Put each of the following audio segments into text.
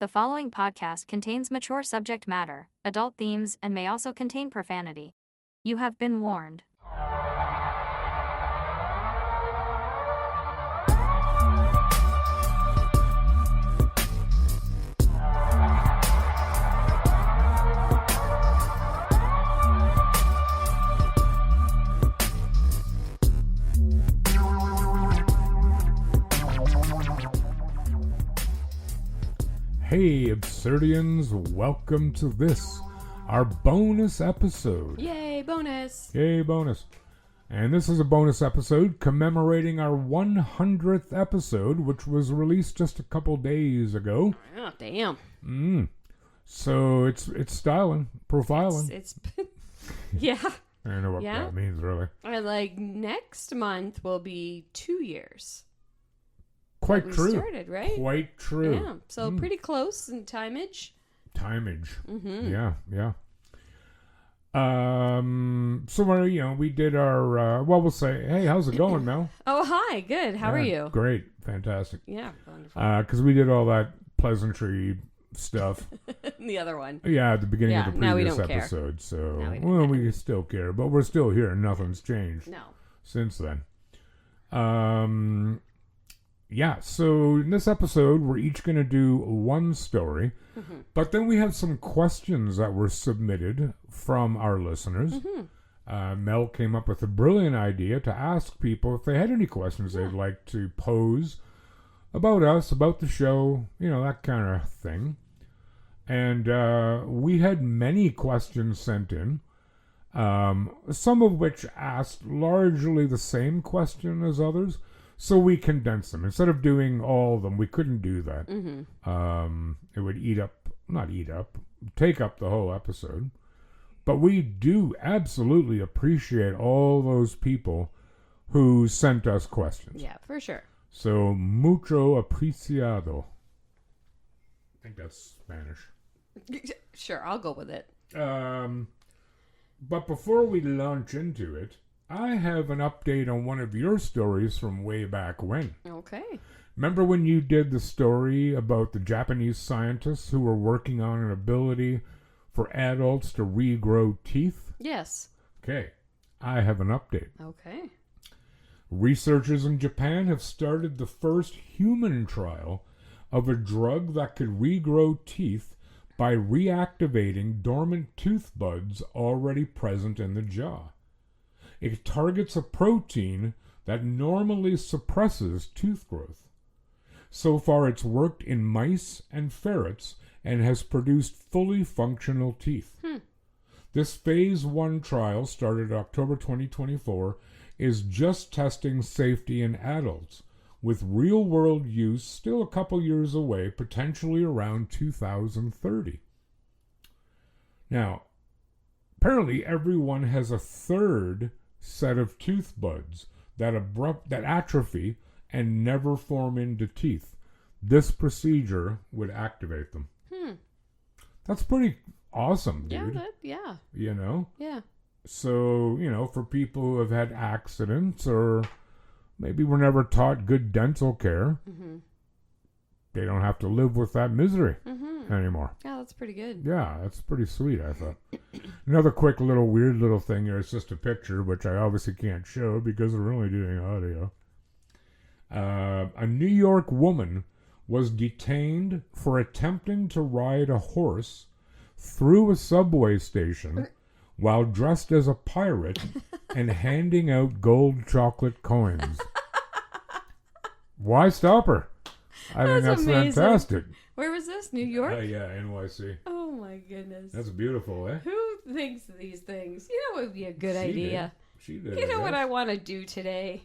The following podcast contains mature subject matter, adult themes, and may also contain profanity. You have been warned. Hey, Absurdians, welcome to this, our bonus episode. Yay, bonus! Yay, bonus. And this is a bonus episode commemorating our 100th episode, which was released just a couple days ago. Oh, damn. So it's styling, profiling. It's yeah. I don't know what that means, really. Next month will be 2 years. Quite we true. Started, right? Quite true. Yeah, so pretty close in timeage. Mm-hmm. Yeah. So we did our. We'll say, hey, how's it going, Mel? Oh, hi. Good. How are you? Great, fantastic. Yeah, wonderful. Because we did all that pleasantry stuff. The other one. Yeah, at the beginning of the now we previous don't care. episode. So, Now we don't we still care, but we're still here. Nothing's changed No. since then. So in this episode, we're each going to do one story, but then we have some questions that were submitted from our listeners. Mel came up with a brilliant idea to ask people if they had any questions they'd like to pose about us, about the show, that kind of thing. And we had many questions sent in, some of which asked largely the same question as others. So we condensed them. Instead of doing all of them, we couldn't do that. It would take up the whole episode. But we do absolutely appreciate all those people who sent us questions. Yeah, for sure. So, mucho apreciado. I think that's Spanish. Sure, I'll go with it. But before we launch into it, I have an update on one of your stories from way back when. Okay. Remember when you did the story about the Japanese scientists who were working on an ability for adults to regrow teeth? Yes. Okay. I have an update. Okay. Researchers in Japan have started the first human trial of a drug that could regrow teeth by reactivating dormant tooth buds already present in the jaw. It targets a protein that normally suppresses tooth growth. So far, it's worked in mice and ferrets and has produced fully functional teeth. This phase 1 trial, started October 2024, is just testing safety in adults, with real-world use still a couple years away, potentially around 2030. Now, apparently everyone has a third set of tooth buds that atrophy and never form into teeth. This procedure would activate them. That's pretty awesome, dude. Yeah. Yeah. So, for people who have had accidents or maybe were never taught good dental care, they don't have to live with that misery anymore. Yeah, that's pretty good. Yeah, that's pretty sweet, I thought. Another quick weird little thing here. It's just a picture, which I obviously can't show because we're only doing audio. A New York woman was detained for attempting to ride a horse through a subway station while dressed as a pirate and handing out gold chocolate coins. Why stop her? I think that's amazing. Fantastic. Where was this? New York? Yeah, NYC. Oh my goodness. That's beautiful, eh? Who thinks of these things? It would be a good idea. She did. You know what I want to do today?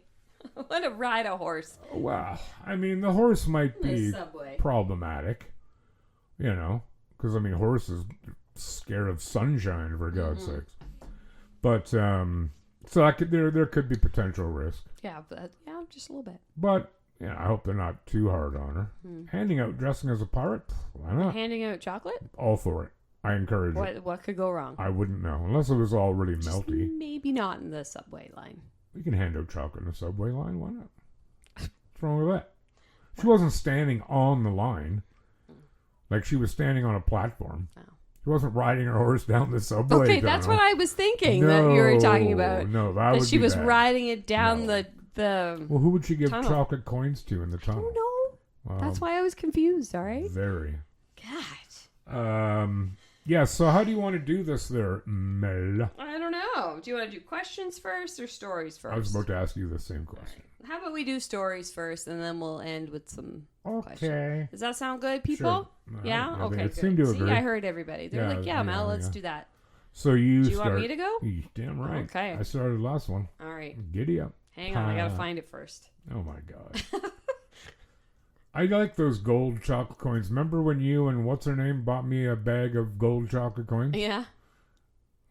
I want to ride a horse. Well, I mean, the horse might be subway. problematic, because, horses are scared of sunshine, for God's sakes. But, so there could be potential risk. Yeah, just a little bit. But, I hope they're not too hard on her. Dressing as a pirate? Why not? Handing out chocolate? All for it. I encourage it. What could go wrong? I wouldn't know, unless it was all really melty. Maybe not in the subway line. We can hand out chocolate in the subway line. Why not? What's wrong with that? She wasn't standing on the line. Like she was standing on a platform. Oh. She wasn't riding her horse down the subway. Okay, that's what I was thinking that you were talking about. No, that would she be was bad. riding it down No. the Well, who would she give tunnel. chocolate coins to in the I tunnel? don't know. Well, That's why I was confused, all right? Very. God. Yeah, so how do you want to do this there, Mel? I don't know. Do you want to do questions first or stories first? I was about to ask you the same question. How about we do stories first and then we'll end with some Okay. questions. Does that sound good, people? Sure. Yeah? I Okay, it good. seemed to See, agree. I heard everybody. They're like, yeah, Mel, let's do that. So you Do you start. want me to go? Damn right. Okay. I started last one. All right. Giddy up. Hang on. I got to find it first. Oh my god. I like those gold chocolate coins. Remember when you and what's her name bought me a bag of gold chocolate coins? Yeah.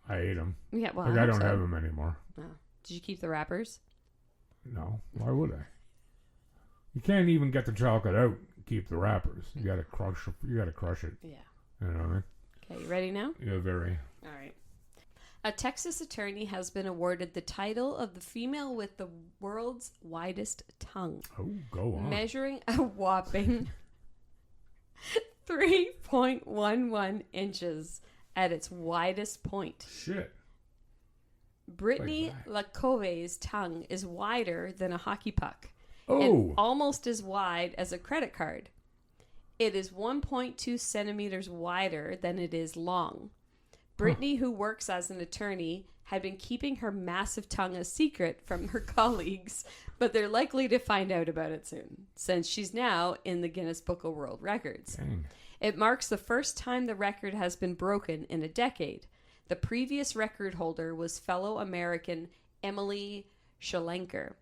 I ate them. Yeah, well, Like I don't have them anymore. Oh. Did you keep the wrappers? No. Why would I? You can't even get the chocolate out and keep the wrappers. You gotta crush it. Yeah. You know what I mean? Okay, you ready now? Yeah, very. All right. A Texas attorney has been awarded the title of the female with the world's widest tongue, Oh, go on. measuring a whopping 3.11 inches at its widest point. Shit. Brittany LaCove's tongue is wider than a hockey puck Oh. and almost as wide as a credit card. It is 1.2 centimeters wider than it is long. Brittany, who works as an attorney, had been keeping her massive tongue a secret from her colleagues, but they're likely to find out about it soon, since she's now in the Guinness Book of World Records. Dang. It marks the first time the record has been broken in a decade. The previous record holder was fellow American Emily Shalenker.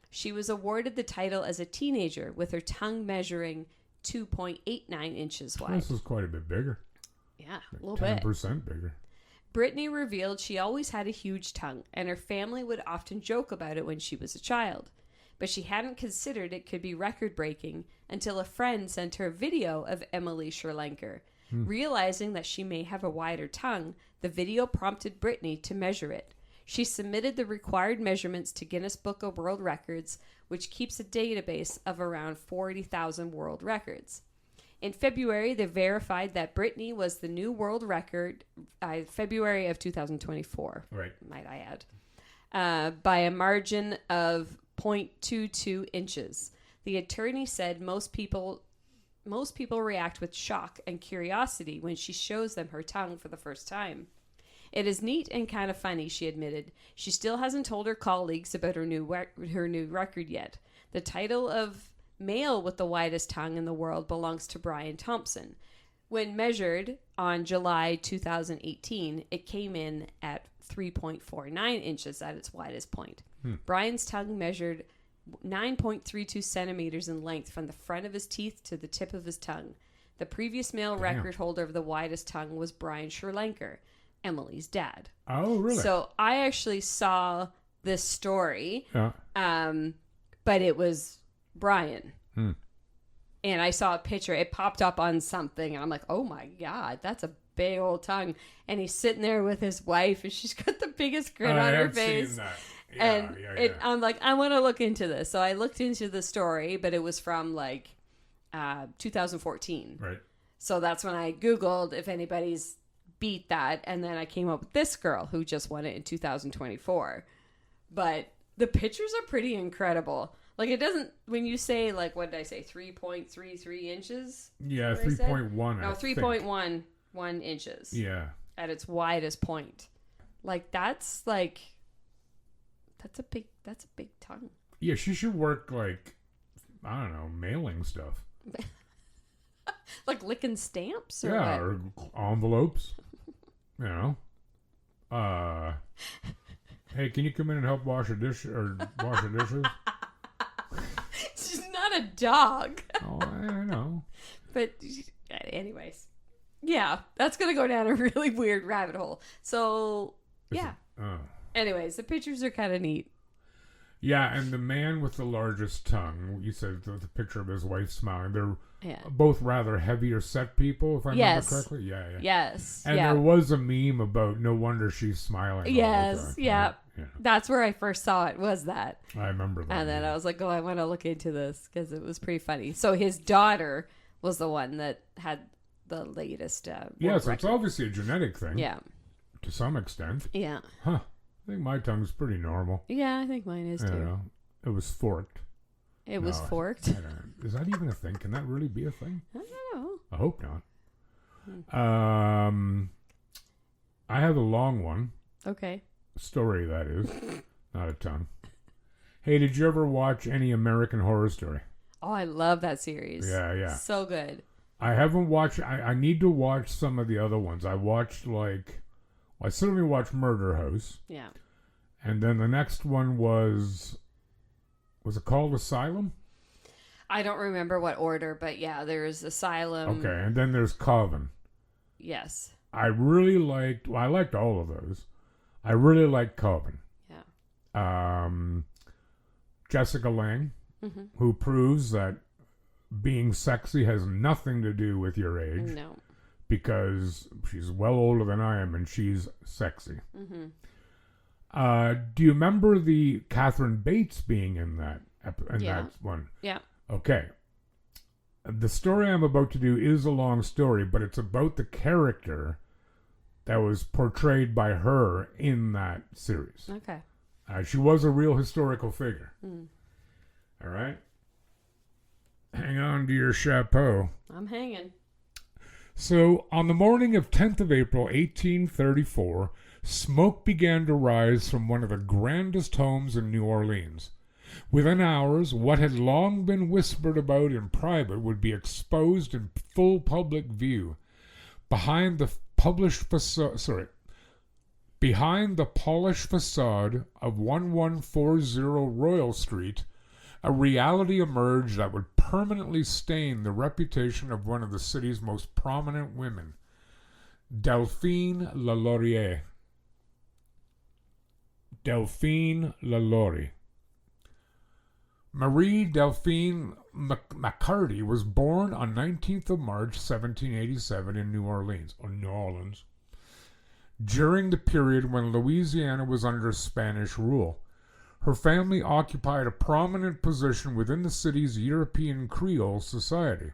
She was awarded the title as a teenager with her tongue measuring 2.89 inches wide. This is quite a bit bigger. Yeah, a little bit. 10% bigger. Brittany revealed she always had a huge tongue, and her family would often joke about it when she was a child. But she hadn't considered it could be record-breaking until a friend sent her a video of Emily Sherlenker. Realizing that she may have a wider tongue, the video prompted Brittany to measure it. She submitted the required measurements to Guinness Book of World Records, which keeps a database of around 40,000 world records. In February, they verified that Brittany was the new world record, February of 2024, Right. might I add, by a margin of 0.22 inches. The attorney said most people react with shock and curiosity when she shows them her tongue for the first time. It is neat and kind of funny, she admitted. She still hasn't told her colleagues about her new record yet. The title of male with the widest tongue in the world belongs to Brian Thompson. When measured on July 2018, it came in at 3.49 inches at its widest point. Brian's tongue measured 9.32 centimeters in length from the front of his teeth to the tip of his tongue. The previous male record holder of the widest tongue was Brian Sherlenker, Emily's dad. Oh, really? So I actually saw this story, Yeah. but it was Brian. And I saw a picture. It popped up on something, and I'm like, oh my God, that's a big old tongue. And he's sitting there with his wife, and she's got the biggest grin on her face. Seen that. Yeah, And yeah. I'm like, I want to look into this. So I looked into the story, but it was from like 2014. Right. So that's when I Googled if anybody's beat that. And then I came up with this girl who just won it in 2024. But the pictures are pretty incredible. Like, it doesn't, when you say, like, what did I say, 3.33 inches? Yeah, What I said? 3.1. No, 3.11 inches. Yeah. At its widest point. Like, that's like, that's a big tongue. Yeah, she should work, like, I don't know, mailing stuff. Like licking stamps or Yeah, what? or envelopes. You know. Hey, can you come in and help wash the dishes? She's not a dog. Oh, I know. But anyways. Yeah, that's going to go down a really weird rabbit hole. So, yeah. Anyways, the pictures are kind of neat. Yeah, and the man with the largest tongue, you said the picture of his wife smiling, they're Yeah. both rather heavier set people, if I remember Yes. correctly. Yeah, yeah. Yes. And yeah. there was a meme about no wonder she's smiling. all the Yes. time. Yeah. Right? Yeah. That's where I first saw it, was that. I remember that. And then I was like, oh, I want to look into this because it was pretty funny. So his daughter was the one that had the latest. Yes, world it's record. obviously a genetic thing. Yeah. To some extent. Yeah. Huh. I think my tongue's pretty normal. Yeah, I think mine is I too. don't know. It was forked. It was forked. I don't know. Is that even a thing? Can that really be a thing? I don't know. I hope not. I have a long one. Okay. Story, that is. Not a ton. Hey, did you ever watch any American Horror Story? Oh, I love that series. Yeah. So good. I haven't watched... I need to watch some of the other ones. I watched, I certainly watched Murder House. Yeah. And then the next one was it called Asylum? I don't remember what order, but yeah, there's Asylum. Okay, and then there's Coven. Yes. I liked all of those. I really liked Coven. Yeah. Jessica Lange, who proves that being sexy has nothing to do with your age. No. Because she's well older than I am and she's sexy. Mm-hmm. Do you remember the Catherine Bates being in that that one? Yeah. Okay. The story I'm about to do is a long story, but it's about the character that was portrayed by her in that series. Okay. She was a real historical figure. Mm. All right? Hang on to your chapeau. I'm hanging. So, on the morning of 10th of April, 1834, smoke began to rise from one of the grandest homes in New Orleans. Within hours, what had long been whispered about in private would be exposed in full public view. Behind the polished facade of 1140 Royal Street, a reality emerged that would permanently stain the reputation of one of the city's most prominent women, Delphine LaLaurie. Delphine LaLaurie. Marie Delphine McCarty was born on 19th of March, 1787 in New Orleans. During the period when Louisiana was under Spanish rule. Her family occupied a prominent position within the city's European Creole society.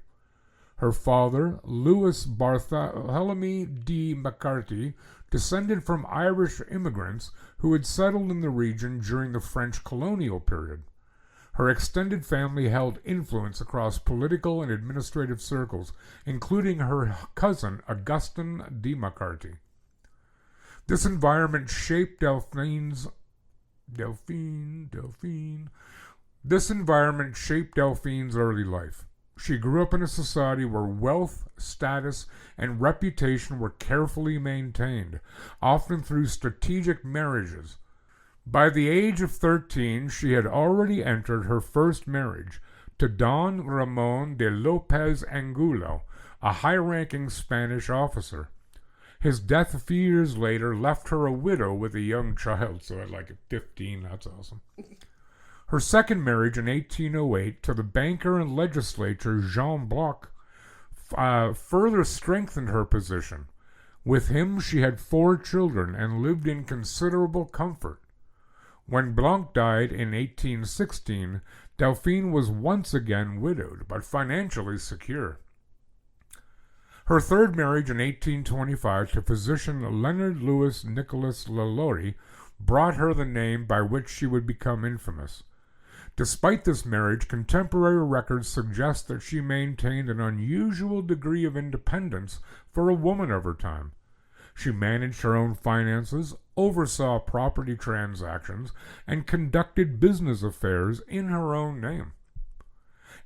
Her father, Louis Bartholomew D. McCarty, descended from Irish immigrants who had settled in the region during the French colonial period. Her extended family held influence across political and administrative circles, including her cousin, Augustin D. McCarty. This environment shaped Delphine's early life. She grew up in a society where wealth, status, and reputation were carefully maintained, often through strategic marriages. By the age of 13, she had already entered her first marriage to Don Ramon de Lopez Angulo, a high-ranking Spanish officer. His death a few years later left her a widow with a young child, so at 15, that's awesome. Her second marriage in 1808 to the banker and legislator Jean Bloch further strengthened her position. With him she had 4 children and lived in considerable comfort. When Blanc died in 1816, Delphine was once again widowed, but financially secure. Her third marriage in 1825 to physician Leonard Louis Nicholas LaLaurie brought her the name by which she would become infamous. Despite this marriage, contemporary records suggest that she maintained an unusual degree of independence for a woman of her time. She managed her own finances, oversaw property transactions, and conducted business affairs in her own name.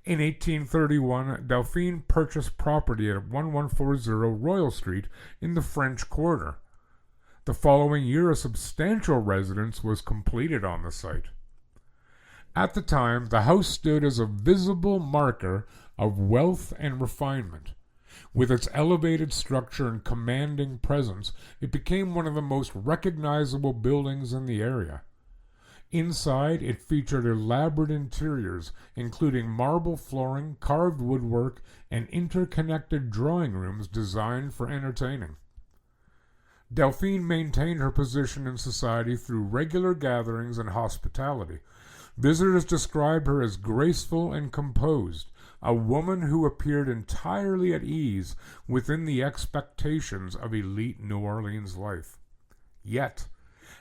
In 1831, Delphine purchased property at 1140 Royal Street in the French Quarter. The following year, a substantial residence was completed on the site. At the time, the house stood as a visible marker of wealth and refinement. With its elevated structure and commanding presence, it became one of the most recognizable buildings in the area. Inside, it featured elaborate interiors, including marble flooring, carved woodwork, and interconnected drawing rooms designed for entertaining. Delphine maintained her position in society through regular gatherings and hospitality. Visitors described her as graceful and composed, a woman who appeared entirely at ease within the expectations of elite New Orleans life. Yet,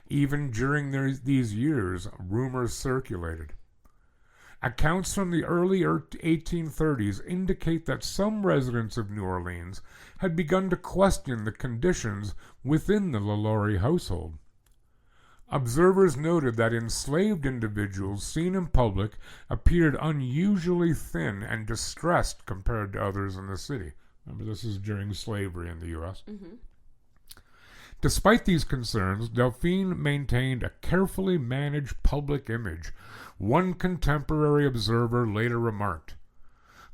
even during these years, rumors circulated. Accounts from the early 1830s indicate that some residents of New Orleans had begun to question the conditions within the LaLaurie household. Observers noted that enslaved individuals seen in public appeared unusually thin and distressed compared to others in the city. Remember, this is during slavery in the U.S. Mm-hmm. Despite these concerns, Delphine maintained a carefully managed public image. One contemporary observer later remarked,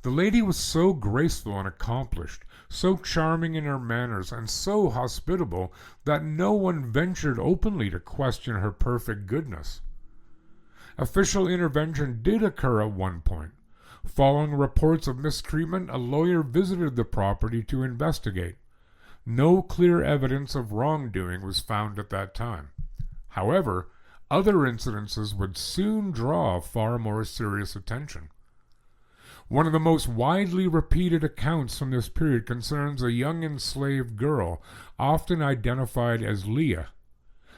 "The lady was so graceful and accomplished, so charming in her manners, and so hospitable that no one ventured openly to question her perfect goodness." Official intervention did occur at one point. Following reports of mistreatment, a lawyer visited the property to investigate. No clear evidence of wrongdoing was found at that time. However, other incidences would soon draw far more serious attention. One of the most widely repeated accounts from this period concerns a young enslaved girl, often identified as Leah.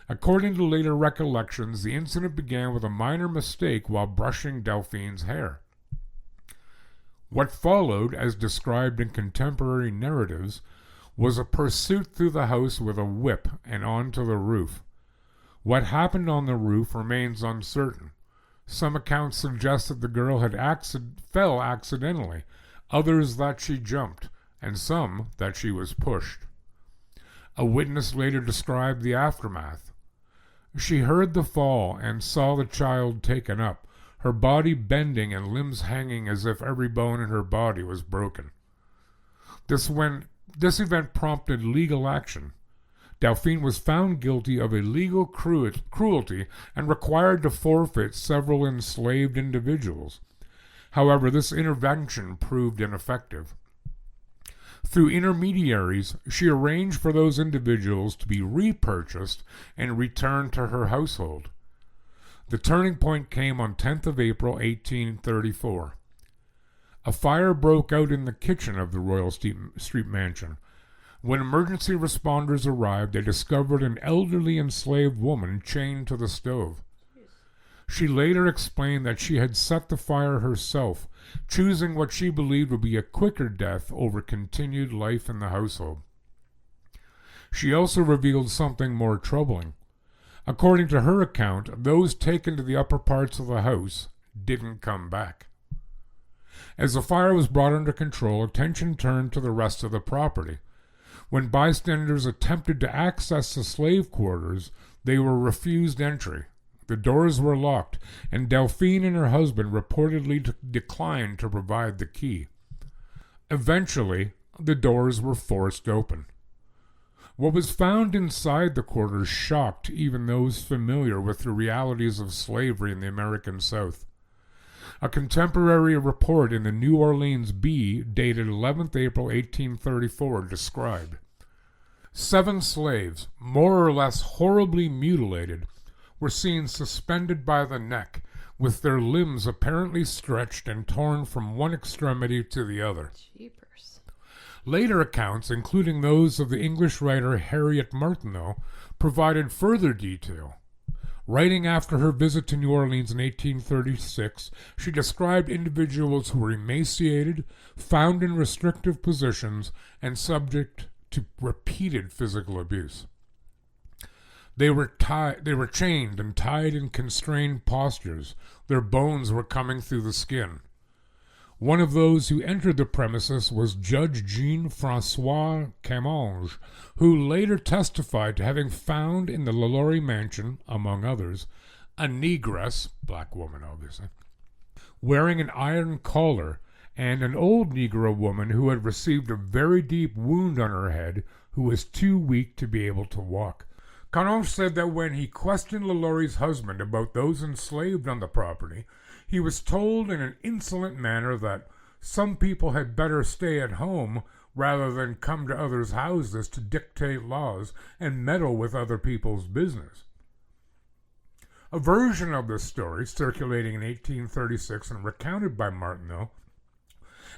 According to later recollections, the incident began with a minor mistake while brushing Delphine's hair. What followed, as described in contemporary narratives, was a pursuit through the house with a whip and onto the roof. What happened on the roof remains uncertain. Some accounts suggest that the girl had fell accidentally, others that she jumped, and some that she was pushed. A witness later described the aftermath. She heard the fall and saw the child taken up, her body bending and limbs hanging as if every bone in her body was broken. This event prompted legal action. Delphine was found guilty of illegal cruelty and required to forfeit several enslaved individuals. However, this intervention proved ineffective. Through intermediaries, she arranged for those individuals to be repurchased and returned to her household. The turning point came on 10th of April, 1834. A fire broke out in the kitchen of the Royal Street Mansion. When emergency responders arrived, they discovered an elderly enslaved woman chained to the stove. She later explained that she had set the fire herself, choosing what she believed would be a quicker death over continued life in the household. She also revealed something more troubling. According to her account, those taken to the upper parts of the house didn't come back. As the fire was brought under control, attention turned to the rest of the property. When bystanders attempted to access the slave quarters, they were refused entry. The doors were locked, and Delphine and her husband reportedly declined to provide the key. Eventually, the doors were forced open. What was found inside the quarters shocked even those familiar with the realities of slavery in the American South. A contemporary report in the New Orleans Bee, dated 11th April 1834, described 7 slaves, more or less horribly mutilated, were seen suspended by the neck, with their limbs apparently stretched and torn from one extremity to the other. Jeepers. Later accounts, including those of the English writer Harriet Martineau, provided further detail. Writing after her visit to New Orleans in 1836, she described individuals who were emaciated, found in restrictive positions, and subject to repeated physical abuse. They were chained and tied in constrained postures. Their bones were coming through the skin. One of those who entered the premises was Judge Jean-François Camonge, who later testified to having found in the LaLaurie mansion, among others, a negress, black woman obviously, wearing an iron collar, and an old Negro woman who had received a very deep wound on her head, who was too weak to be able to walk. Camonge said that when he questioned LaLaurie's husband about those enslaved on the property, he was told in an insolent manner that some people had better stay at home rather than come to others' houses to dictate laws and meddle with other people's business. A version of this story, circulating in 1836 and recounted by Martineau,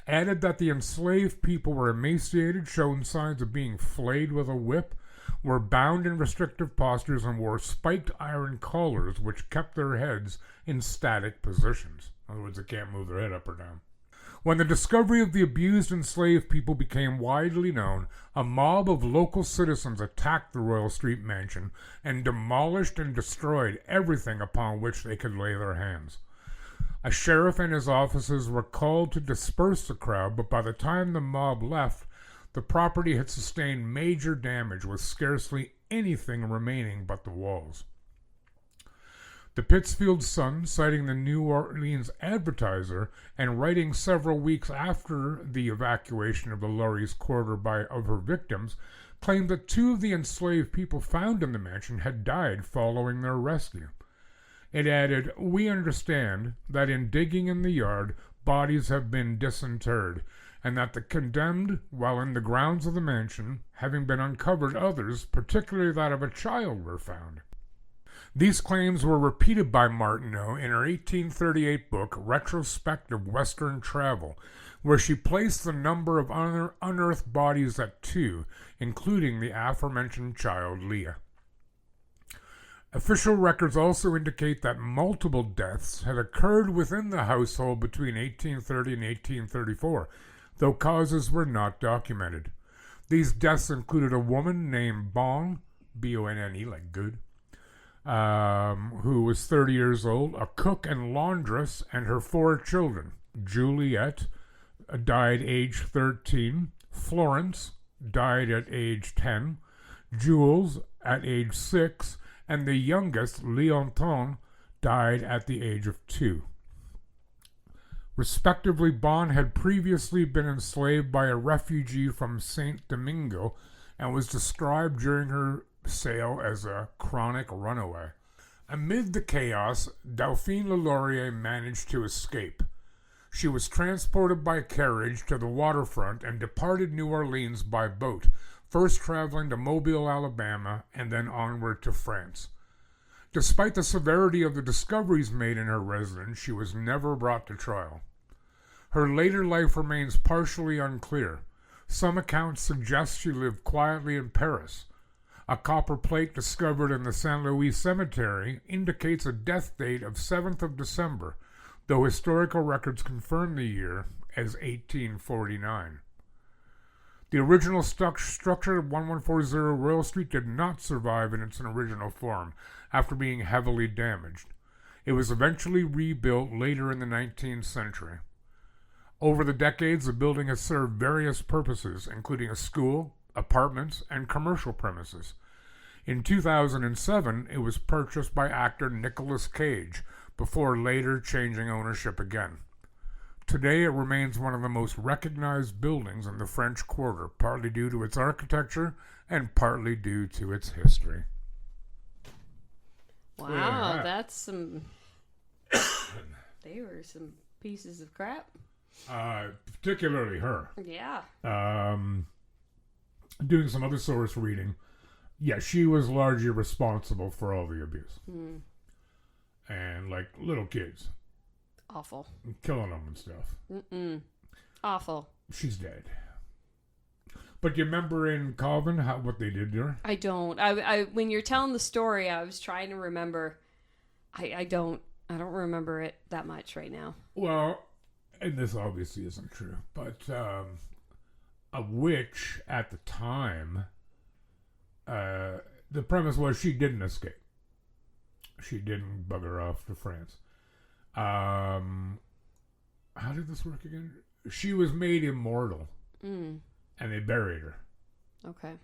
added that the enslaved people were emaciated, showing signs of being flayed with a whip, were bound in restrictive postures, and wore spiked iron collars which kept their heads in static positions. In other words, they can't move their head up or down. When the discovery of the abused enslaved people became widely known, a mob of local citizens attacked the Royal Street Mansion and demolished and destroyed everything upon which they could lay their hands. A sheriff and his officers were called to disperse the crowd, but by the time the mob left, the property had sustained major damage with scarcely anything remaining but the walls. The Pittsfield Sun, citing the New Orleans Advertiser and writing several weeks after the evacuation of the Laurie's quarter of her victims, claimed that 2 of the enslaved people found in the mansion had died following their rescue. It added, "We understand that in digging in the yard, bodies have been disinterred, and that the condemned, while in the grounds of the mansion, having been uncovered, others, particularly that of a child, were found." These claims were repeated by Martineau in her 1838 book, Retrospect of Western Travel, where she placed the number of unearthed bodies at 2, including the aforementioned child, Leah. Official records also indicate that multiple deaths had occurred within the household between 1830 and 1834, though causes were not documented. These deaths included a woman named Bonne, B-O-N-N-E, like good, who was 30 years old, a cook and laundress, and her 4 children. Juliet died age 13, Florence died at age 10, Jules at age 6, and the youngest, Leonton, died at the age of 2. Respectively, Bonne had previously been enslaved by a refugee from Saint Domingo and was described during her sale as a chronic runaway. Amid the chaos, Dauphine LaLaurie managed to escape. She was transported by carriage to the waterfront and departed New Orleans by boat, first traveling to Mobile, Alabama, and then onward to France. Despite the severity of the discoveries made in her residence, she was never brought to trial. Her later life remains partially unclear. Some accounts suggest she lived quietly in Paris. A copper plate discovered in the Saint Louis Cemetery indicates a death date of 7th of December, though historical records confirm the year as 1849. The original structure of 1140 Royal Street did not survive in its original form after being heavily damaged. It was eventually rebuilt later in the 19th century. Over the decades, the building has served various purposes, including a school, apartments, and commercial premises. In 2007, it was purchased by actor Nicolas Cage, before later changing ownership again. Today, it remains one of the most recognized buildings in the French Quarter, partly due to its architecture and partly due to its history. Wow, Yeah. that's some... They were some pieces of crap. Particularly her. Yeah. Doing some other source reading, yeah, she was largely responsible for all the abuse. And, like, little kids. Awful. Killing them and stuff. Awful. She's dead. But you remember in Calvin what they did to her? I don't. I when you're telling the story, I was trying to remember. I don't remember it that much right now. Well, and this obviously isn't true, but a witch at the time, the premise was she didn't escape. She didn't bugger off to France. How did this work again? She was made immortal, and they buried her. Okay.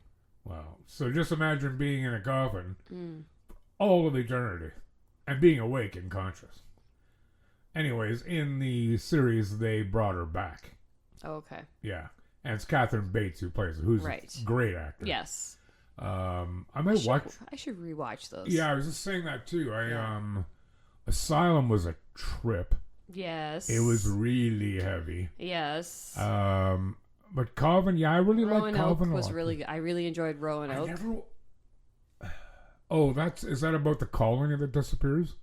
Wow. So just imagine being in a coffin all of eternity and being awake and conscious. Anyways, in the series, they brought her back. Oh, okay. Yeah. And it's Catherine Bates who plays her, who's a great actor. Yes. I might watch... I should rewatch those. Yeah, I was just saying that too. Asylum was a trip. Yes. It was really heavy. Yes. But Calvin, yeah, I really like Calvin. Was really good. I really enjoyed Roanoke. Is that about the colony that disappears?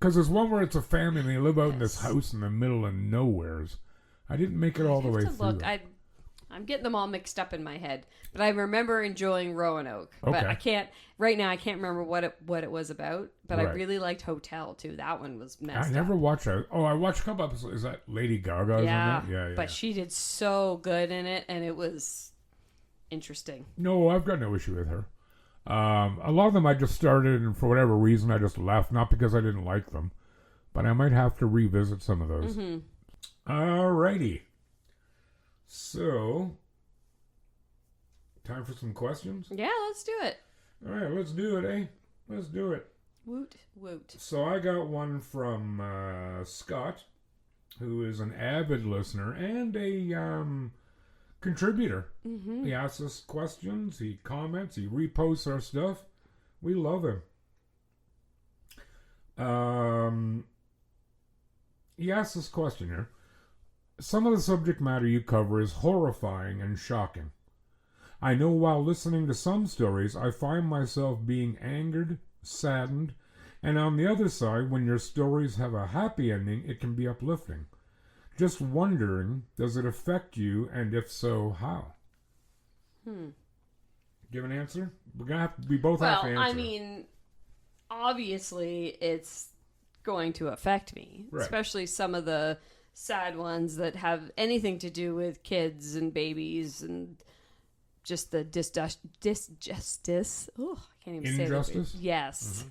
Because there's one where it's a family and they live out in this Yes. house in the middle of nowheres. I didn't make it all the way I have to through. look. I'm getting them all mixed up in my head, but I remember enjoying Roanoke. But Okay. I can't right now. I can't remember what it was about. But I Right. really liked Hotel too. That one was I messed never up. watched that. Oh, I watched a couple episodes. Is that Lady Gaga? Yeah, Yeah. But she did so good in it, and it was interesting. No, I've got no issue with her. A lot of them I just started, and for whatever reason, I just left. Not because I didn't like them, but I might have to revisit some of those. Alrighty. So, time for some questions? Yeah, let's do it. Alright, let's do it, eh? Let's do it. Woot woot. So I got one from Scott, who is an avid listener and a contributor. Mm-hmm. He asks us questions, he comments, he reposts our stuff. We love him. He asks this question here. Some of the subject matter you cover is horrifying and shocking. I know while listening to some stories, I find myself being angered, saddened, and on the other side, when your stories have a happy ending, it can be uplifting. Just wondering, does it affect you, and if so, how? Do you have an answer? We both have to answer. I mean, obviously, it's going to affect me, Right. especially some of the sad ones that have anything to do with kids and babies and just the disjustice. Oh, I can't even say that. Injustice? Yes.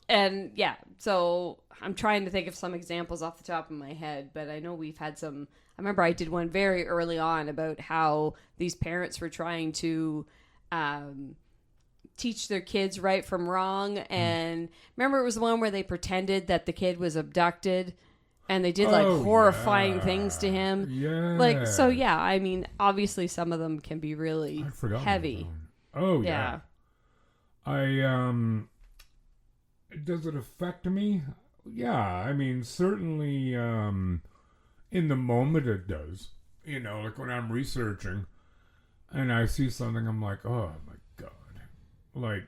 And yeah, so I'm trying to think of some examples off the top of my head, but I know we've had some. I remember I did one very early on about how these parents were trying to teach their kids right from wrong. And remember, it was the one where they pretended that the kid was abducted and they did like horrifying things to him. Yeah. Like, so yeah, I mean, obviously some of them can be really I'd forgotten heavy. about that one. Oh, yeah. Does it affect me? Yeah, I mean, certainly in the moment it does. You know, like when I'm researching and I see something, I'm like, oh my God. Like,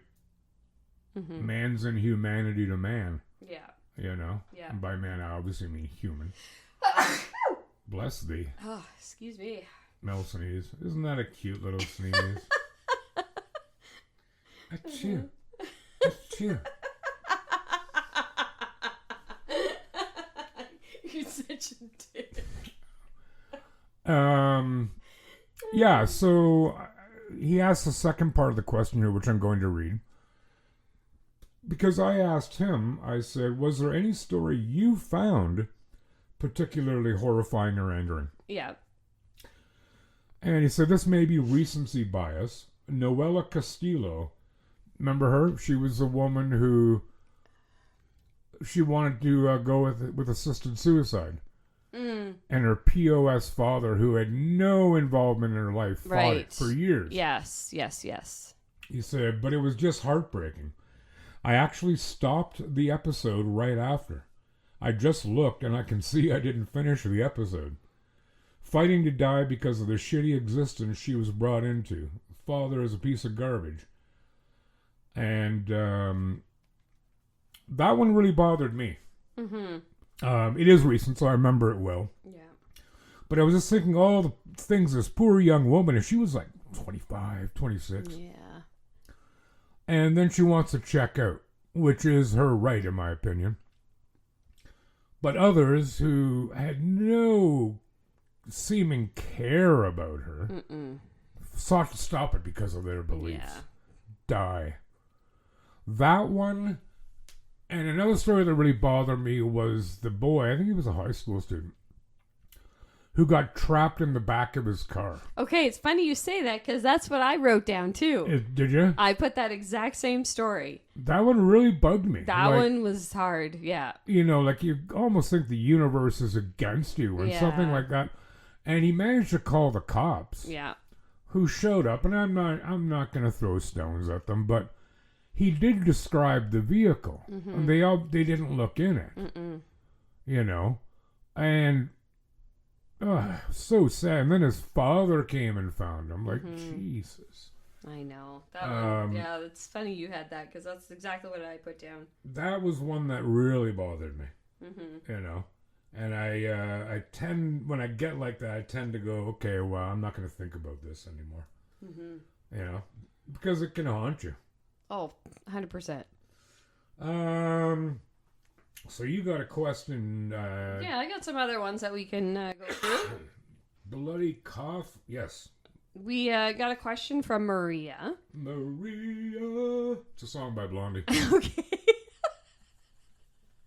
man's inhumanity to man, Yeah. you know? Yeah. And by man, I obviously mean human. Bless thee. Oh, excuse me. Mel sneeze. Isn't that a cute little sneeze? Achoo. Achoo. You're such a dick. Yeah, so he asked the second part of the question here, which I'm going to read. Because I asked him, I said, was there any story you found particularly horrifying or angering? Yeah. And he said, this may be recency bias. Noella Castillo, remember her? She was a woman who she wanted to go with assisted suicide. And her POS father, who had no involvement in her life, fought it for years. Yes. He said, but it was just heartbreaking. I actually stopped the episode right after. I just looked and I can see I didn't finish the episode. Fighting to die because of the shitty existence she was brought into. Father is a piece of garbage. And that one really bothered me. It is recent, so I remember it well. Yeah. But I was just thinking all the things this poor young woman, and she was like 25, 26. Yeah. And then she wants to check out, which is her right, in my opinion. But others who had no seeming care about her sought to stop it because of their beliefs. Yeah. Die. That one, and another story that really bothered me was the boy, I think he was a high school student, who got trapped in the back of his car. Okay, it's funny you say that because that's what I wrote down too. Did you? I put that exact same story. That one really bugged me. That one was hard. Yeah. You know, like you almost think the universe is against you or something like that. And he managed to call the cops. Yeah. Who showed up, and I'm not going to throw stones at them, but he did describe the vehicle. And they didn't look in it. You know, and so sad. And then his father came and found him. Like, Jesus. I know. That one, yeah, it's funny you had that because that's exactly what I put down. That was one that really bothered me. Mm-hmm. You know, and I tend, when I get like that, I tend to go, okay, well, I'm not going to think about this anymore. Mm-hmm. You know, because it can haunt you. Oh, 100%. So you got a question? Yeah, I got some other ones that we can go through. Bloody cough? Yes. We got a question from Maria. Maria. It's a song by Blondie. Okay.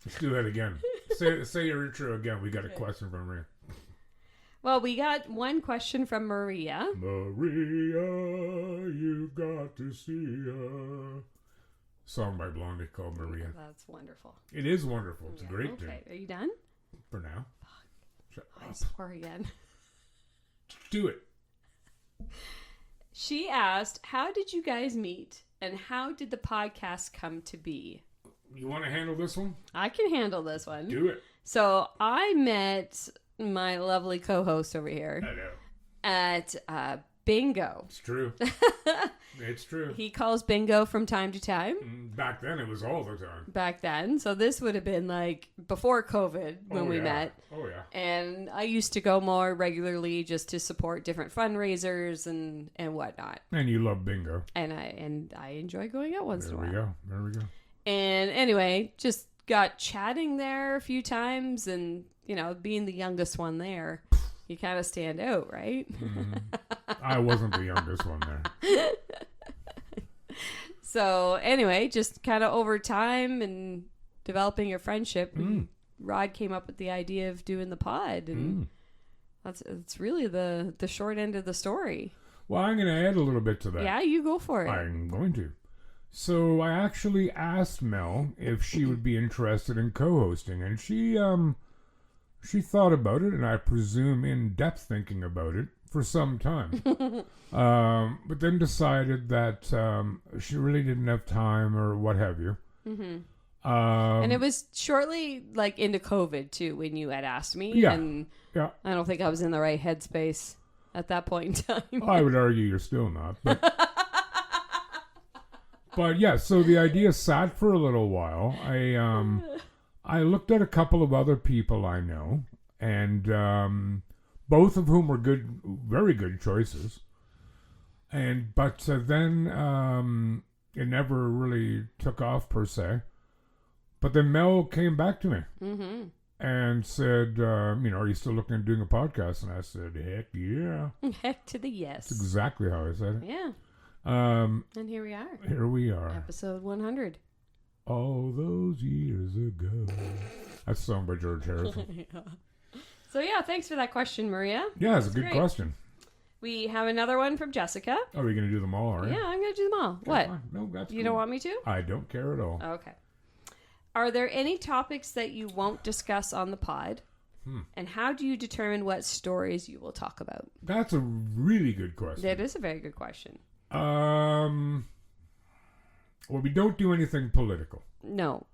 Let's do that again. Say your intro again. We got a question from Maria. Well, we got one question from Maria. Maria, you got to see her. Song by Blondie called Maria. That's wonderful. It is wonderful. It's a great tune. Okay, are you done? For now. Shut I up. swore again. Do it. She asked, how did you guys meet and how did the podcast come to be? You want to handle this one? I can handle this one. Do it. So I met my lovely co-host over here I know. at bingo. It's true. It's true. He calls bingo from time to time. Back then, it was all the time. Back then. So this would have been like before COVID when we met. Oh, yeah. And I used to go more regularly just to support different fundraisers and whatnot. And you love bingo. And I enjoy going out once in a while. There we go. And anyway, just got chatting there a few times. And, you know, being the youngest one there, you kind of stand out, right? I wasn't the youngest one there. So anyway, just kind of over time and developing a friendship, Rod came up with the idea of doing the pod, and that's really the short end of the story. Well, I'm going to add a little bit to that. Yeah, you go for it. I'm going to. So I actually asked Mel if she would be interested in co-hosting, and she thought about it, and I presume in-depth thinking about it for some time. But then decided that she really didn't have time or what have you. And it was shortly like into COVID too when you had asked me. Yeah. And Yeah. I don't think I was in the right headspace at that point in time. I would argue you're still not. But yeah, so the idea sat for a little while. I looked at a couple of other people I know, and both of whom were good, very good choices. But then it never really took off per se. But then Mel came back to me and said, are you still looking at doing a podcast? And I said, heck yeah. Heck to the yes. That's exactly how I said it. Yeah. And here we are. Here we are. Episode 100. All those years ago. That's a song by George Harrison. Yeah. So yeah, thanks for that question, Maria. Yeah, it's a good question. We have another one from Jessica. Oh, are you going to do them all, right? Yeah, I'm going to do them all. Okay, What? fine. No, that's You cool. don't want me to? I don't care at all. Okay. Are there any topics that you won't discuss on the pod? And how do you determine what stories you will talk about? That's a really good question. That is a very good question. Well, we don't do anything political. No.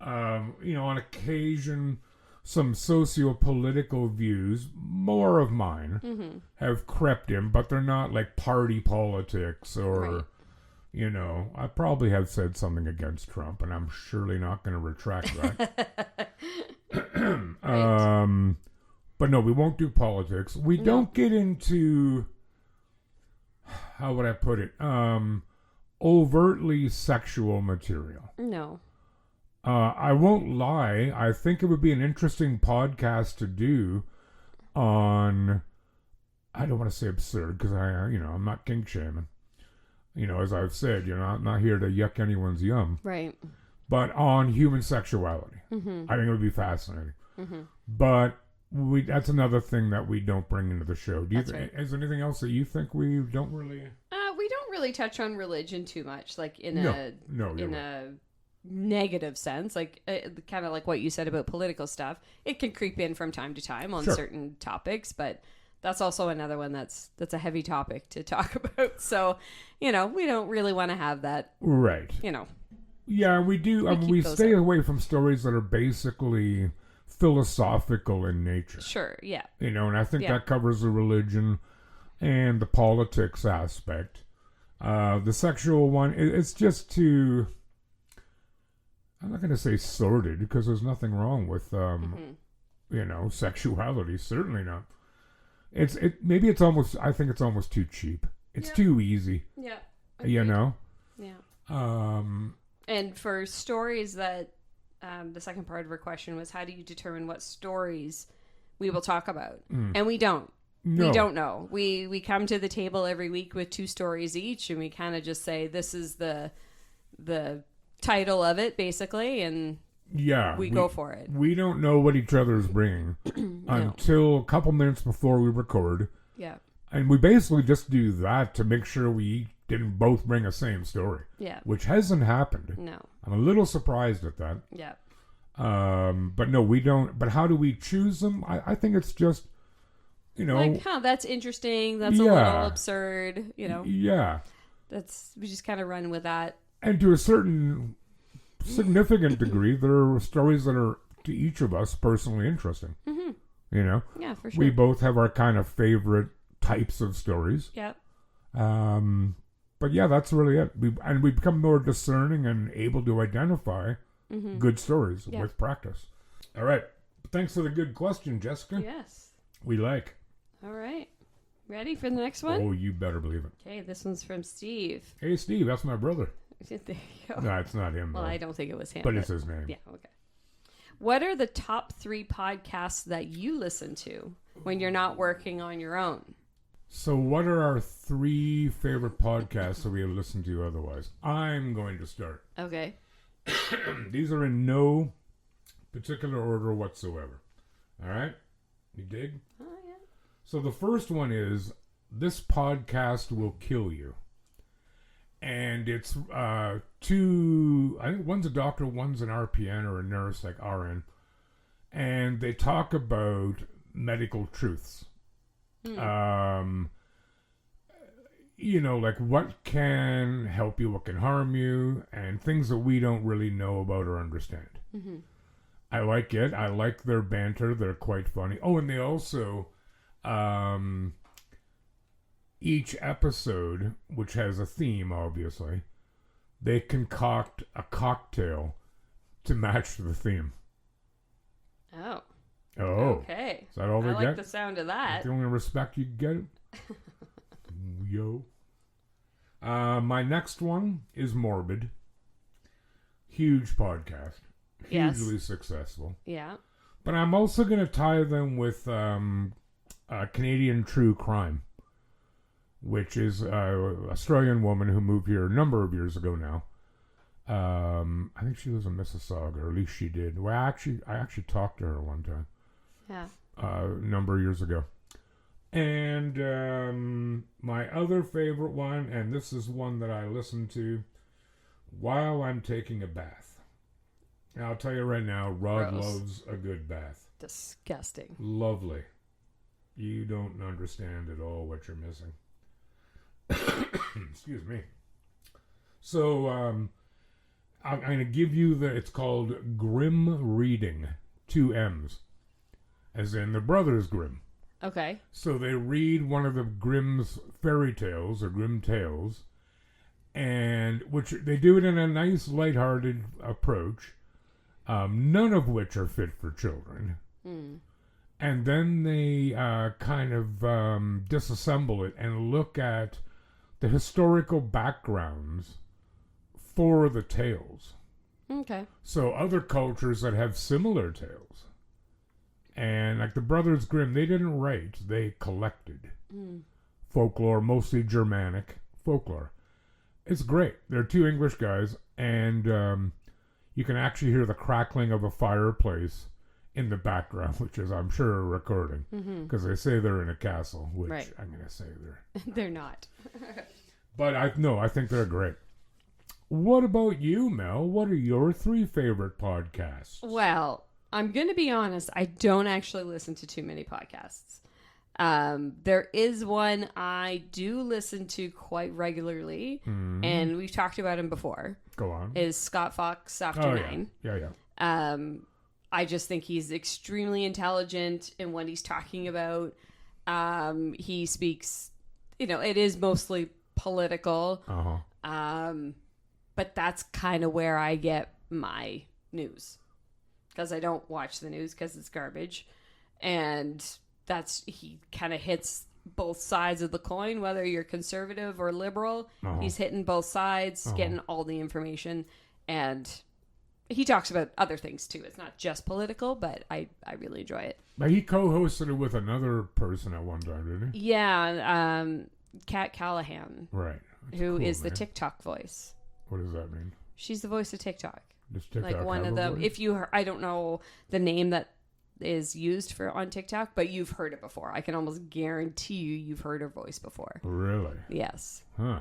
On occasion, some socio-political views, more of mine, have crept in, but they're not like party politics or, Right. I probably have said something against Trump, and I'm surely not going to retract that. Right. But no, we won't do politics. We don't get into, how would I put it, overtly sexual material. No. I won't lie. I think it would be an interesting podcast to do on, I don't want to say absurd because I'm not kink shaming. As I've said, I'm not here to yuck anyone's yum. Right. But on human sexuality. I think it would be fascinating. But that's another thing that we don't bring into the show. Do you That's right. Is there anything else that you think we don't really? We don't really touch on religion too much, like in No, a you're right. a negative sense, like kind of like what you said about political stuff. It can creep in from time to time on Sure. certain topics, but that's also another one that's a heavy topic to talk about. So, we don't really want to have that. Right. Yeah, we do. We keep those stay out. away from stories that are basically philosophical in nature. Sure, yeah. And I think Yeah. that covers the religion and the politics aspect. The sexual one, it's just too. I'm not going to say sordid because there's nothing wrong with sexuality. Certainly not. Maybe it's almost. I think it's almost too cheap. It's too easy. Yeah. Agreed. You know. Yeah. And for stories that, the second part of her question was, how do you determine what stories we will talk about? And we don't. No. We don't know. We come to the table every week with 2 stories each, and we kind of just say, this is the title of it, basically, and we go for it. We don't know what each other is bringing until a couple minutes before we record. Yeah. And we basically just do that to make sure we didn't both bring a same story. Yeah. Which hasn't happened. No. I'm a little surprised at that. Yeah. But no, we don't. But how do we choose them? I think it's just, like, that's interesting. That's a little absurd. Yeah. We just kind of run with that. And to a certain significant degree, there are stories that are to each of us personally interesting. Mm-hmm. Yeah, for sure. We both have our kind of favorite types of stories. Yeah. But yeah, that's really it. We become more discerning and able to identify good stories with practice. All right. Thanks for the good question, Jessica. Yes. We like. All right. Ready for the next one? Oh, you better believe it. Okay, this one's from Steve. Hey, Steve, that's my brother. There you go. No, it's not him. Well, I don't think it was him. But it's his name. Yeah, okay. What are the top 3 podcasts that you listen to when you're not working on your own? So what are our 3 favorite podcasts that we have listened to otherwise? I'm going to start. Okay. These are in no particular order whatsoever. All right? You dig? Oh, yeah. So the first one is This Podcast Will Kill You. And it's 2, I think one's a doctor, one's an RPN or a nurse, like RN. And they talk about medical truths. Like what can help you, what can harm you, and things that we don't really know about or understand. Mm-hmm. I like it. I like their banter. They're quite funny. Oh, and they also, each episode, which has a theme, obviously, they concoct a cocktail to match the theme. Oh. Oh. Okay. Is that all they get? I like the sound of that. That's the only respect you get. Yo. My next one is Morbid. Huge podcast. Hugely successful. Yeah. But I'm also going to tie them with Canadian True Crime, which is an Australian woman who moved here a number of years ago now. I think she lives in Mississauga, or at least she did. Well, I actually talked to her one time. Yeah. A number of years ago. And my other favorite one, and this is one that I listen to while I'm taking a bath. Now, I'll tell you right now, Rod loves a good bath. Disgusting. Lovely. You don't understand at all what you're missing. Excuse me. So, I'm going to give you it's called Grim Reading. 2 M's. As in the Brothers Grimm. Okay. So they read one of the Grimm's fairy tales or Grimm tales, and which they do it in a nice, lighthearted approach, none of which are fit for children. Mm. And then they kind of disassemble it and look at the historical backgrounds for the tales. Okay. So other cultures that have similar tales. And like the Brothers Grimm, they didn't write, they collected folklore, mostly Germanic folklore. It's great. They're 2 English guys, and you can actually hear the crackling of a fireplace in the background, which is, I'm sure, a recording, because they say they're in a castle, which I'm going to say they're... They're not. But I think they're great. What about you, Mel? What are your 3 favorite podcasts? Well, I'm going to be honest. I don't actually listen to too many podcasts. There is one I do listen to quite regularly, and we've talked about him before. Go on. Is Scott Fox After 9. Yeah. I just think he's extremely intelligent in what he's talking about. He speaks, it is mostly political. Uh-huh. But that's kind of where I get my news, because I don't watch the news because it's garbage. And he kind of hits both sides of the coin, whether you're conservative or liberal. Uh-huh. He's hitting both sides, getting all the information. And he talks about other things too. It's not just political, but I really enjoy it. Now, he co-hosted it with another person at one time, didn't he? Yeah, Kat Callahan, Right. who cool, is the man. TikTok voice. What does that mean? She's the voice of TikTok. Does TikTok Like one have of a them. voice? If you, I don't know the name that is used for on TikTok, but you've heard it before. I can almost guarantee you've heard her voice before. Really? Yes. Huh.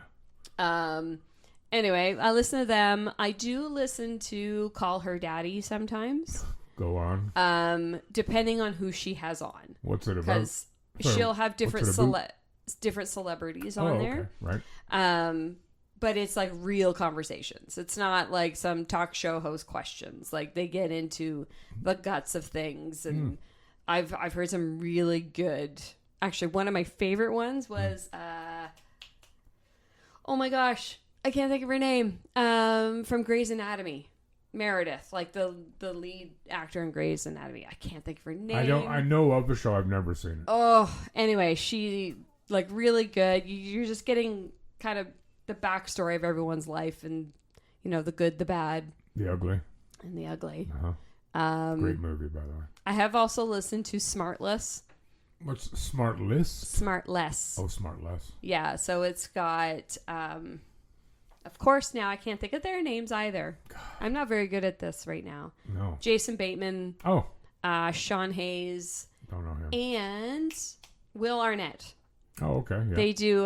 Anyway, I listen to them. I do listen to Call Her Daddy sometimes. Go on. Depending on who she has on, What's it about? because Sorry, she'll have different what's it about? different celebrities Oh, on okay. there. Right. But it's like real conversations. It's not like some talk show host questions. Like they get into the guts of things, and I've heard some really good. Actually, one of my favorite ones was oh my gosh, I can't think of her name. From Grey's Anatomy, Meredith, like the lead actor in Grey's Anatomy. I can't think of her name. I know of the show. I've never seen it. Oh, anyway, she like really good. You're just getting kind of the backstory of everyone's life, and the good, the bad, The Ugly. and the ugly. Uh-huh. Great movie, by the way. I have also listened to Smartless. What's Smartless? Smartless. Oh, Smartless. Yeah, so it's got of course, now I can't think of their names either. God. I'm not very good at this right now. No. Jason Bateman, Oh, Sean Hayes, don't know him. and Will Arnett. Oh, okay. Yeah. They do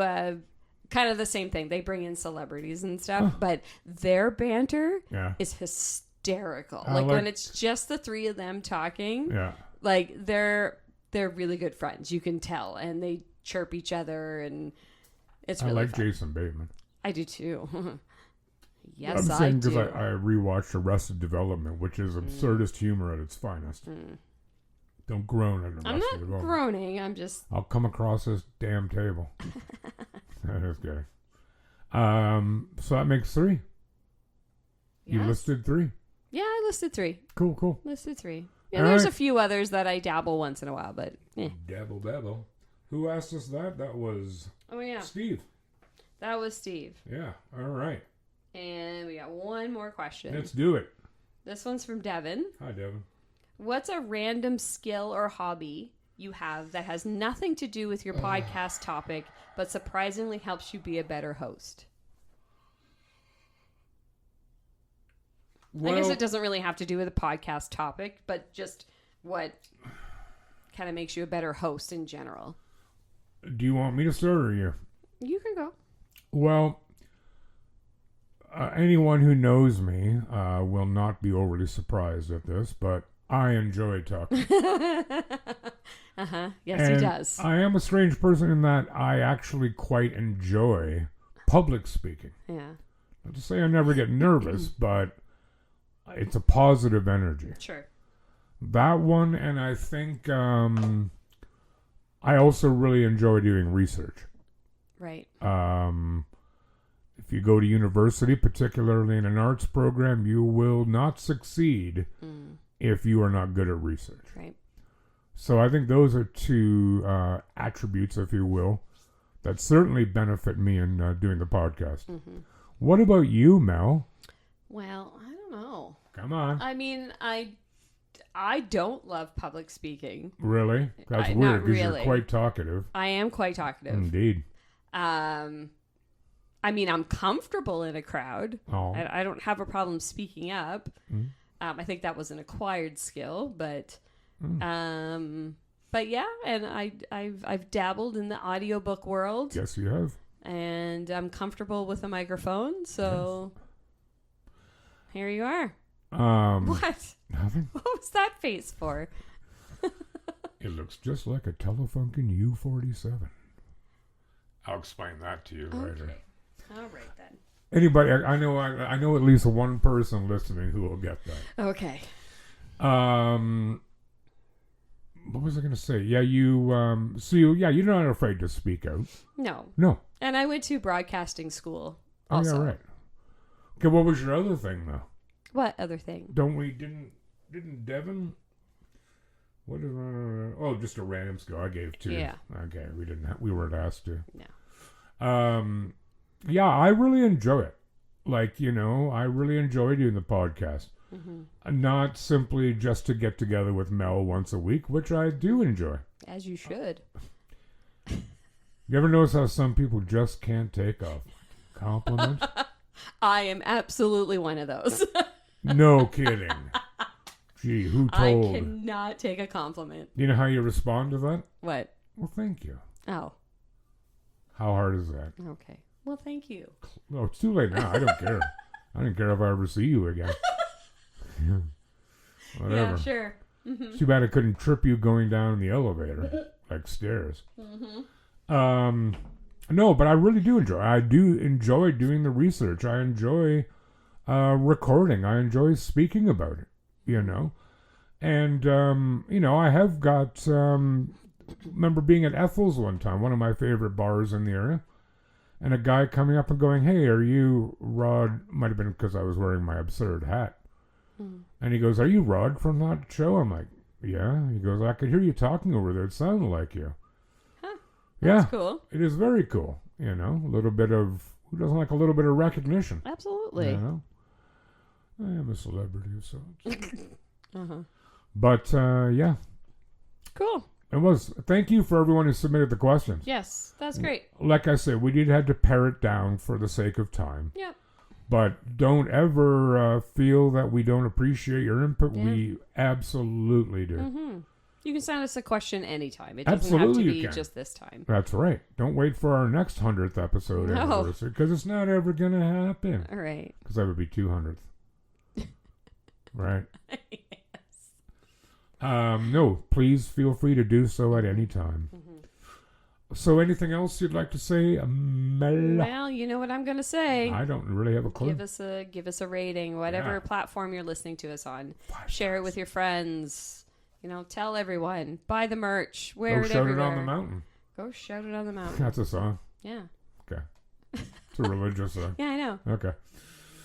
kind of the same thing. They bring in celebrities and stuff, but their banter Yeah. is hysterical. I Like like- when it's just the three of them talking, Yeah. like they're really good friends. You can tell, and they chirp each other, and it's I really like fun. Jason Bateman. I do too. I'm Yes, I saying do. because I rewatched Arrested Development, which is absurdist humor at its finest. Don't groan at Arrested I'm not Development. groaning. I'm just. I'll come across this damn table. That is good. So that makes 3. You Yes. listed 3. Yeah, I listed 3. Cool. Listed 3. Yeah, All there's right. a few others that I dabble once in a while, but Dabble. Who asked us that? That was Oh yeah, Steve. that was Steve. Yeah. All right. And we got one more question. Let's do it. This one's from Devin. Hi, Devin. What's a random skill or hobby you have that has nothing to do with your podcast topic, but surprisingly helps you be a better host? I guess it doesn't really have to do with a podcast topic, but just what kind of makes you a better host in general. Do you want me to start or you? You can go. Well, anyone who knows me will not be overly surprised at this, but I enjoy talking. Yes, he does. I am a strange person in that I actually quite enjoy public speaking. Yeah. Not to say I never get nervous, but it's a positive energy. Sure. That one, and I think I also really enjoy doing research. Right. If you go to university, particularly in an arts program, you will not succeed if you are not good at research. Right. So I think those are 2 attributes, if you will, that certainly benefit me in doing the podcast. Mm-hmm. What about you, Mel? Well, I don't know. Come on. I mean, I don't love public speaking. Really? That's not weird because really. you're quite talkative. I am quite talkative. Indeed. I mean, I'm comfortable in a crowd. Oh. I don't have a problem speaking up. I think that was an acquired skill, but yeah, and I've dabbled in the audiobook world. Yes, you have. And I'm comfortable with a microphone, so here you are. What? Nothing. What was that face for? It looks just like a Telefunken U-47. I'll explain that to you later. All right then. Anybody, I know at least one person listening who will get that. Okay. What was I going to say? Yeah, you're not afraid to speak out. No. No. And I went to broadcasting school Oh, also. yeah, right. Okay, what was your other thing, though? What other thing? Didn't Devin? What is? Just a random score. I gave 2. Yeah. Okay, we weren't asked to. No. Yeah, I really enjoy it. Like, I really enjoy doing the podcast. Mm-hmm. Not simply just to get together with Mel once a week, which I do enjoy. As you should. You ever notice how some people just can't take a compliment? I am absolutely one of those. No kidding. Gee, who told? I cannot take a compliment. You know how you respond to that? What? Well, thank you. Oh. How hard is that? Okay. Well, thank you. Oh, it's too late now. I don't care. I don't care if I ever see you again. Whatever. Yeah, sure. Mm-hmm. Too bad I couldn't trip you going down the elevator, like stairs. Mm-hmm. No, but I really do enjoy. I do enjoy doing the research. I enjoy recording. I enjoy speaking about it. And I have got. Remember being at Ethel's one time, one of my favorite bars in the area, and a guy coming up and going, "Hey, are you Rod?" Might have been because I was wearing my absurd hat. And he goes, "Are you Rod from that show?" I'm like, "Yeah." He goes, "I could hear you talking over there. It sounded like you." Huh. Yeah. That's cool. It is very cool. A little bit of, who doesn't like a little bit of recognition? Absolutely. I am a celebrity of sorts. Uh-huh. But, yeah. Cool. It was. Thank you for everyone who submitted the questions. Yes, that's great. Like I said, we did have to pare it down for the sake of time. Yep. But don't ever feel that we don't appreciate your input. Yeah. We absolutely do. Mm-hmm. You can send us a question anytime. It doesn't Absolutely have to be you can. just this time. That's right. Don't wait for our next 100th episode anniversary, because it's not ever going to happen. All right. Because that would be 200th. Right? Yes. No, please feel free to do so at any time. Mm-hmm. So anything else you'd like to say, Mel? Well, you know what I'm going to say. I don't really have a clue. Give us a rating, whatever platform you're listening to us on. 5 Share stars. it with your friends. Tell everyone. Buy the merch. Wear it shout everywhere. it on the mountain. Go shout it on the mountain. That's a song. Yeah. Okay. It's a religious song. Yeah, I know. Okay.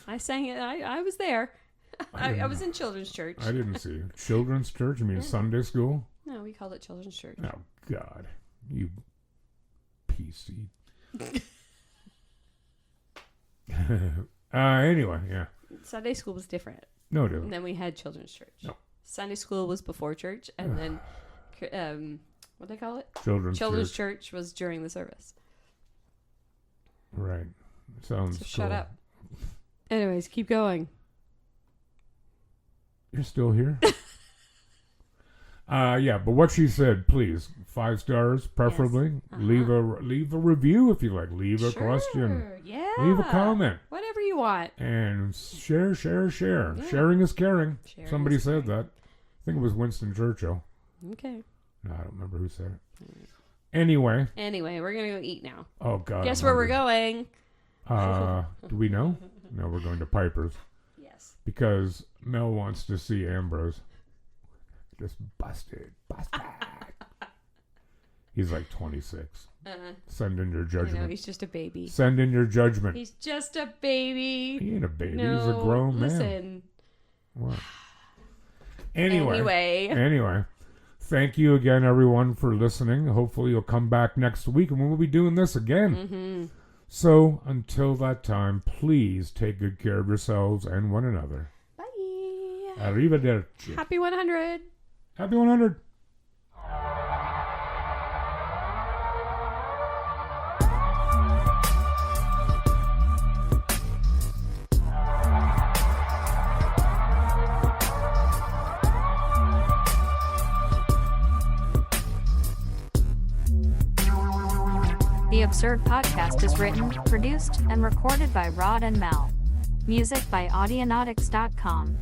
I sang it. I was there. I was in children's church. I didn't see you. Children's church? You mean Sunday school? No, we called it children's church. Oh, God. You PC. Anyway, yeah. Sunday school was different. No, dude. And then we had children's church. No. Sunday school was before church, and then what do they call it? Children's church was during the service. Right. Sounds So cool. shut up. Anyways, keep going. You're still here? Yeah, but what she said, please, 5 stars, preferably. Yes. Uh-huh. Leave a review if you like. Leave a question. Yeah. Leave a comment. Whatever you want. And share. Yeah. Sharing is caring. Sharing Somebody is said caring. that. I think it was Winston Churchill. Okay. No, I don't remember who said it. Anyway, we're going to go eat now. Oh, God. Guess where we're going? Do we know? No, we're going to Piper's. Yes. Because Mel wants to see Ambrose. Just busted. He's like 26. Send in your judgment. He's just a baby. Send in your judgment. He's just a baby. He ain't a baby. No, he's a grown man. Listen. What? Anyway. Anyway. Thank you again, everyone, for listening. Hopefully you'll come back next week and we'll be doing this again. Mm-hmm. So, until that time, please take good care of yourselves and one another. Bye. Arrivederci. Happy 100. Happy 100. The Absurd Podcast is written, produced, and recorded by Rod and Mel. Music by Audionautics.com.